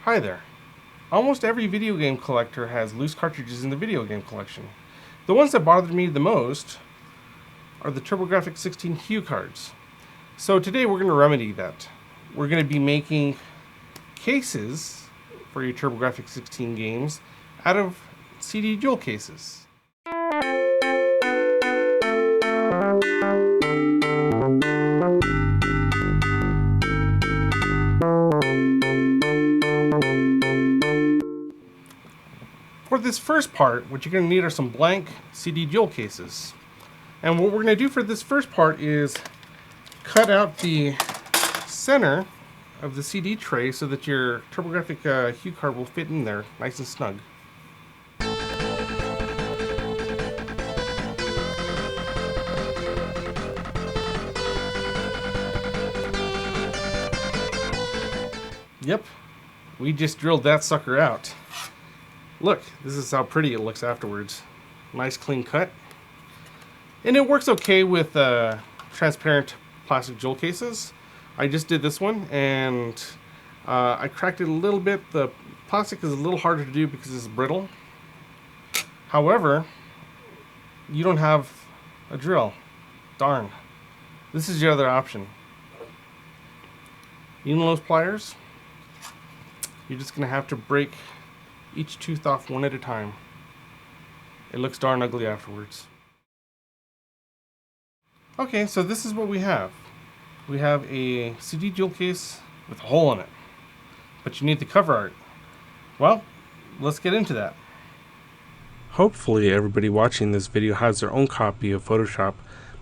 Hi there. Almost every video game collector has loose cartridges in the video game collection. The ones that bothered me the most are the Turbografx-16 Hucards. So today we're going to remedy that. We're going to be making cases for your Turbografx-16 games out of CD jewel cases. For this first part, what you're going to need are some blank CD jewel cases. And what we're going to do for this first part is cut out the center of the CD tray so that your Turbografx Hucard will fit in there nice and snug. Yep, we just drilled that sucker out. Look, this is how pretty it looks afterwards. Nice clean cut. And it works okay with transparent plastic jewel cases. I just did this one and I cracked it a little bit. The plastic is a little harder to do because it's brittle. However, you don't have a drill. Darn. This is your other option. You know those pliers? You're just going to have to break each tooth off one at a time. It looks darn ugly afterwards. Okay, so this is what we have. We have a CD jewel case with a hole in it. But you need the cover art. Well, let's get into that. Hopefully everybody watching this video has their own copy of Photoshop.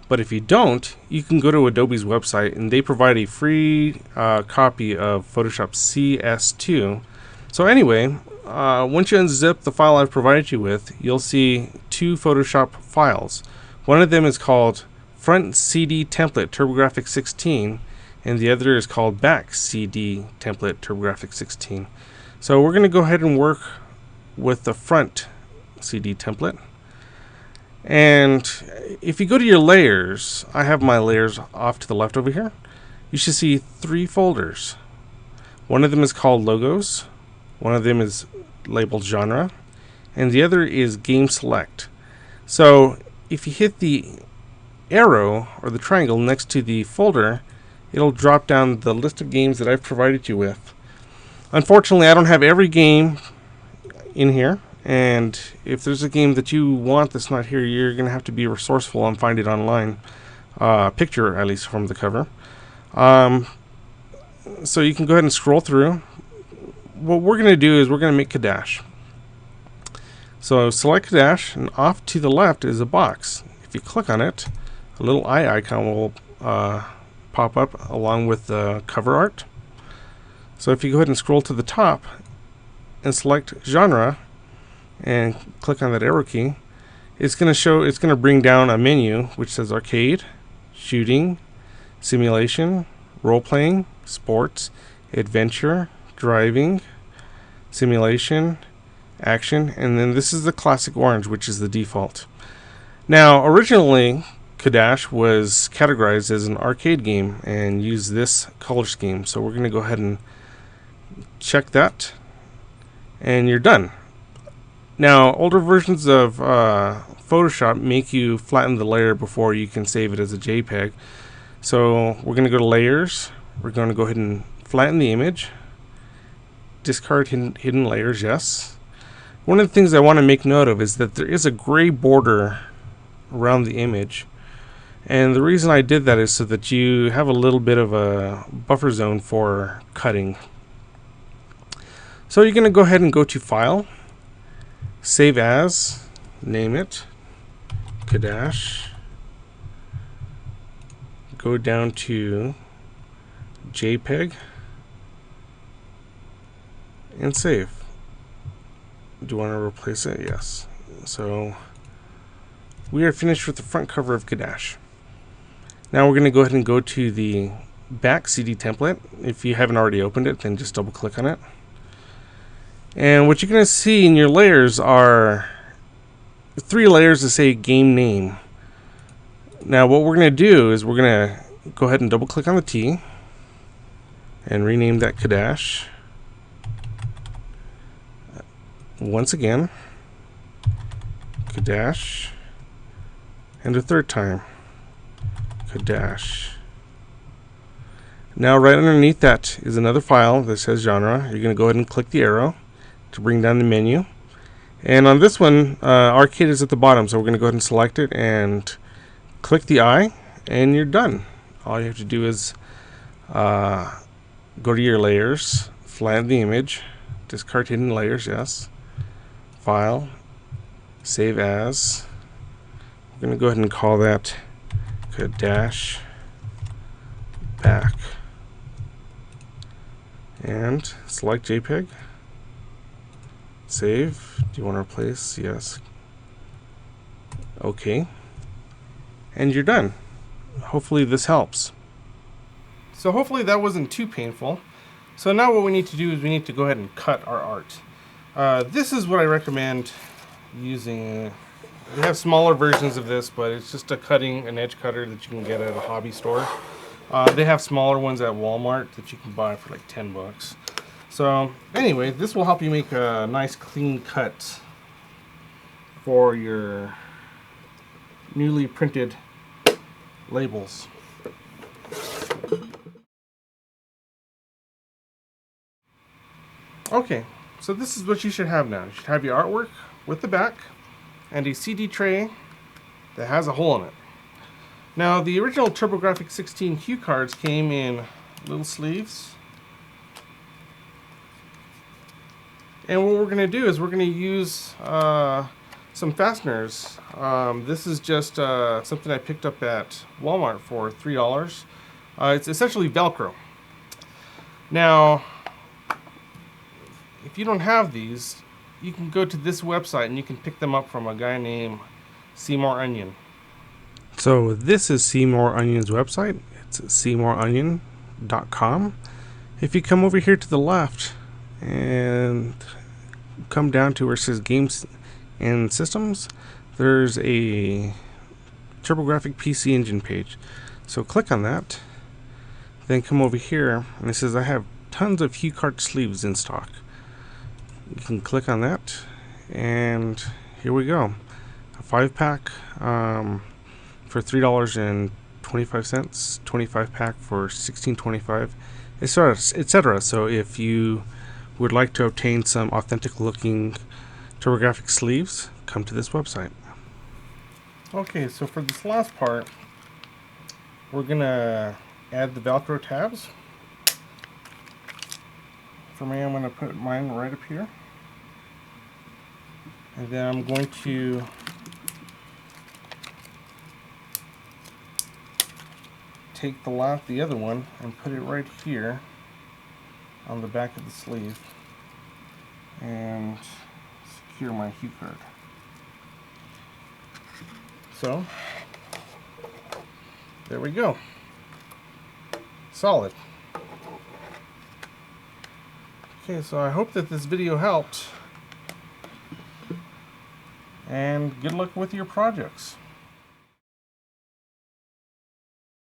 But if you don't, you can go to Adobe's website and they provide a free copy of Photoshop CS2. So anyway, once you unzip the file I've provided you with, you'll see two Photoshop files. One of them is called Front CD Template Turbografx-16 and the other is called Back CD Template Turbografx-16. So we're going to go ahead and work with the front CD template. And if you go to your layers, I have my layers off to the left over here. You should see three folders. One of them is called Logos. One of them is labeled Genre. And the other is Game Select. So if you hit the arrow or the triangle next to the folder, it'll drop down the list of games that I've provided you with. Unfortunately, I don't have every game in here. And if there's a game that you want that's not here, you're going to have to be resourceful and find it online. Picture, at least, from the cover. So you can go ahead and scroll through. What we're going to do is we're going to make Kadash. So select Kadash, and off to the left is a box. If you click on it, a little eye icon will pop up along with the cover art. So if you go ahead and scroll to the top and select Genre, and click on that arrow key, it's going to bring down a menu which says arcade, shooting, simulation, role-playing, sports, adventure, driving, simulation, action, and then this is the classic orange, which is the default. Now, originally, Kadash was categorized as an arcade game and used this color scheme. So we're going to go ahead and check that, and you're done. Now, older versions of Photoshop make you flatten the layer before you can save it as a JPEG. So we're going to go to Layers. We're going to go ahead and flatten the image. Discard hidden layers, yes. One of the things I want to make note of is that there is a gray border around the image. And the reason I did that is so that you have a little bit of a buffer zone for cutting. So you're going to go ahead and go to File, Save As, name it Kadash, go down to JPEG, and save. Do you want to replace it? Yes. So we are finished with the front cover of Kadash. Now we're going to go ahead and go to the back CD template. If you haven't already opened it, then just double click on it. And what you're going to see in your layers are three layers that say game name. Now what we're going to do is we're going to go ahead and double click on the T and rename that Kadash. once again, dash, and a third time, dash. Now right underneath that is another file that says genre. You're going to go ahead and click the arrow to bring down the menu. And on this one, arcade is at the bottom, so we're going to go ahead and select it and click the eye, and you're done. All you have to do is go to your layers, flatten the image, discard hidden layers, yes, file, save as. We're going to go ahead and call that dash back, and select JPEG, save. Do you want to replace? Yes. Okay, and you're done. Hopefully this helps. So hopefully that wasn't too painful. So now what we need to do is we need to go ahead and cut our art. This is what I recommend using. We have smaller versions of this, but it's just an edge cutter that you can get at a hobby store. They have smaller ones at Walmart that you can buy for like 10 bucks. So anyway, this will help you make a nice clean cut for your newly printed labels. Okay, so this is what you should have now. You should have your artwork with the back and a CD tray that has a hole in it. Now, the original Turbografx-16 Hucards came in little sleeves. And what we're going to do is we're going to use some fasteners. This is just something I picked up at Walmart for $3. It's essentially velcro. Now, if you don't have these, you can go to this website and you can pick them up from a guy named Seymour Onion. So this is Seymour Onion's website. It's seymouronion.com. If you come over here to the left and come down to where it says Games and Systems, there's a TurboGrafx PC Engine page. So click on that, then come over here, and it says I have tons of Hucard sleeves in stock. You can click on that, and here we go. A 5-pack for $3.25, 25-pack for $16.25, etc. So if you would like to obtain some authentic looking Turbografx sleeves, come to this website. Okay, so for this last part, we're gonna add the Velcro tabs. For me, I'm going to put mine right up here. And then I'm going to take the other one and put it right here on the back of the sleeve and secure my Hucard. So, there we go. Solid. Okay, so I hope that this video helped, and good luck with your projects.